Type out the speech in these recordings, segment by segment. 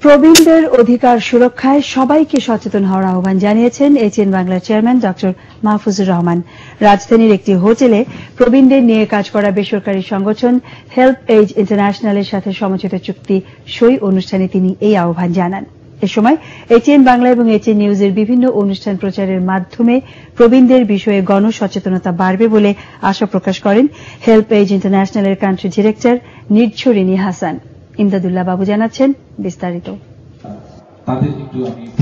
প্রবীণদের অধিকার সুরক্ষায় সবাইকে সচেতন হওয়ার আহ্বান জানিয়েছেন এটিএন বাংলার চেয়ারম্যান ডক্টর মাহফুজুর রহমান। রাজধানীর একটি হোটেলে প্রবীণদের নিয়ে কাজ করা বেসরকারি সংগঠন হেল্প এজ ইন্টারন্যাশনালের সাথে সমঝোতা চুক্তি সই অনুষ্ঠানে তিনি এই আহ্বান জানান। এ সময় এটিএন বাংলা এবং এটিএন নিউজের বিভিন্ন অনুষ্ঠান প্রচারের মাধ্যমে প্রবীণদের বিষয়ে গণসচেতনতা বাড়বে বলে আশা প্রকাশ করেন হেল্প এজ ইন্টারন্যাশনালের কান্ট্রি ডিরেক্টর নির্ঝরিনী হাসান। ইমদাদুল্লাহ বাবু জানাচ্ছেন বিস্তারিত।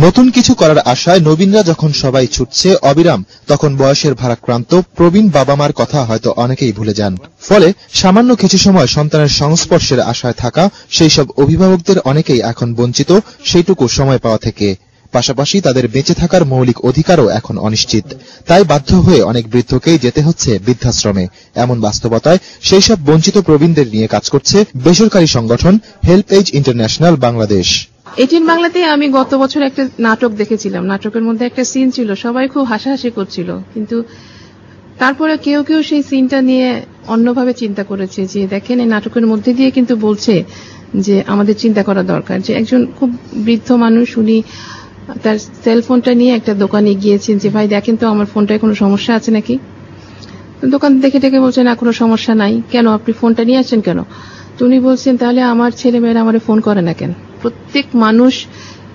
নতুন কিছু করার আশায় নবীনরা যখন সবাই ছুটছে অবিরাম, তখন বয়সের ভারাক্রান্ত প্রবীণ বাবা মার কথা হয়তো অনেকেই ভুলে যান। ফলে সামান্য কিছু সময় সন্তানের সংস্পর্শের আশায় থাকা সেই সব অভিভাবকদের অনেকেই এখন বঞ্চিত সেইটুকু সময় পাওয়া থেকে। পাশাপাশি তাদের বেঁচে থাকার মৌলিক অধিকারও এখন অনিশ্চিত। তাই বাধ্য হয়ে অনেক বৃদ্ধকেই যেতে হচ্ছে বৃদ্ধাশ্রমে। এমন বাস্তবতায় সেই সব বঞ্চিত প্রবীণদের নিয়ে কাজ করছে বেসরকারি সংগঠন HelpAge International Bangladesh. ATN বাংলাতে আমি গত বছর একটা নাটক দেখেছিলাম। নাটকের মধ্যে একটা সিন ছিল, সবাই খুব হাসাহাসি করছিল, কিন্তু তারপরে কেউ কেউ সেই সিনটা নিয়ে অন্যভাবে চিন্তা করেছে যে দেখেন এই নাটকের মধ্যে দিয়ে কিন্তু বলছে যে আমাদের চিন্তা করা দরকার যে একজন খুব বৃদ্ধ মানুষ, উনি তার সেলফোনটা নিয়ে একটা দোকানে গিয়েছেন যে ভাই দেখেন তো আমার ফোনটায় কোনো সমস্যা আছে নাকি। দোকান দেখে দেখে বলছেন না কোনো সমস্যা নাই। কেন আপনি ফোনটা নিয়ে আসছেন কেন? তো উনি বলছেন তাহলে আমার ছেলে মেয়েরা আমার ফোন করে না কেন? প্রত্যেক মানুষ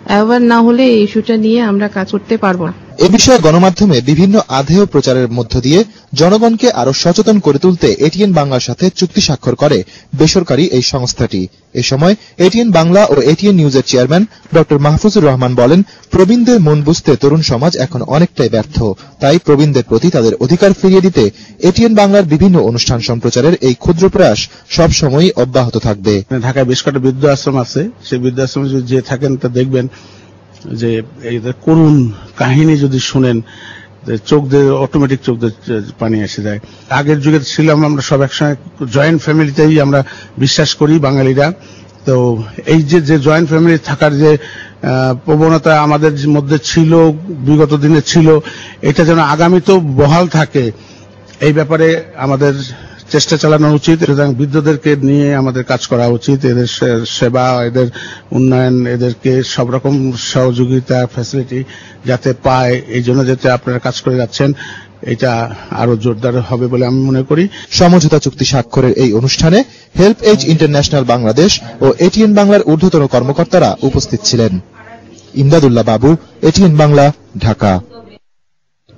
অ্যাওয়ার না হলে এই ইস্যুটা নিয়ে আমরা কাজ করতে পারবো না। এ বিষয়ে গণমাধ্যমে বিভিন্ন আধেয় প্রচারের মধ্য দিয়ে জনগণকে আরো সচেতন করে তুলতে এটিএন বাংলার সাথে চুক্তি স্বাক্ষর করে বেসরকারি এই সংস্থাটি। এ সময় এটিএন বাংলা ও এটিএন নিউজের চেয়ারম্যান ডক্টর মাহফুজুর রহমান বলেন, প্রবীণদের মন বুঝতে তরুণ সমাজ এখন অনেকটাই ব্যর্থ। তাই প্রবীণদের প্রতি তাদের অধিকার ফিরিয়ে দিতে এটিএন বাংলার বিভিন্ন অনুষ্ঠান সম্প্রচারের এই ক্ষুদ্র প্রয়াস সবসময়ই অব্যাহত থাকবে। ঢাকায় বেশ কয়েকটা বৃদ্ধ আশ্রম আছে, সেই বৃদ্ধাশ্রমে যদি যে থাকেন তা দেখবেন যে এই করুণ কাহিনী যদি শুনেন চোখ দিয়ে অটোমেটিক চোখ দিয়ে পানি এসে যায়। আগের যুগে ছিলাম আমরা সব একসঙ্গে জয়েন্ট ফ্যামিলিতেই আমরা বিশ্বাস করি বাঙালিরা। তো এই যে জয়েন্ট ফ্যামিলি থাকার যে প্রবণতা আমাদের মধ্যে ছিল, বিগত দিনে ছিল, এটা যেন আগামীতেও বহাল থাকে এই ব্যাপারে আমাদের চেষ্টা চালানো উচিত। সুতরাং বৃদ্ধদেরকে নিয়ে আমাদের কাজ করা উচিত, এদের সেবা, এদের উন্নয়ন, এদেরকে সব রকম সহযোগিতা ফ্যাসিলিটি যাতে পায়, এই জন্য যাতে আপনারা কাজ করে যাচ্ছেন, এটা আরো জোরদার হবে বলে আমি মনে করি। সমঝোতা চুক্তি স্বাক্ষরের এই অনুষ্ঠানে হেল্প এজ ইন্টারন্যাশনাল বাংলাদেশ ও এটিএন বাংলার ঊর্ধ্বতন কর্মকর্তারা উপস্থিত ছিলেন। ইমদাদুল্লাহ বাবু, এটিএন বাংলা, ঢাকা।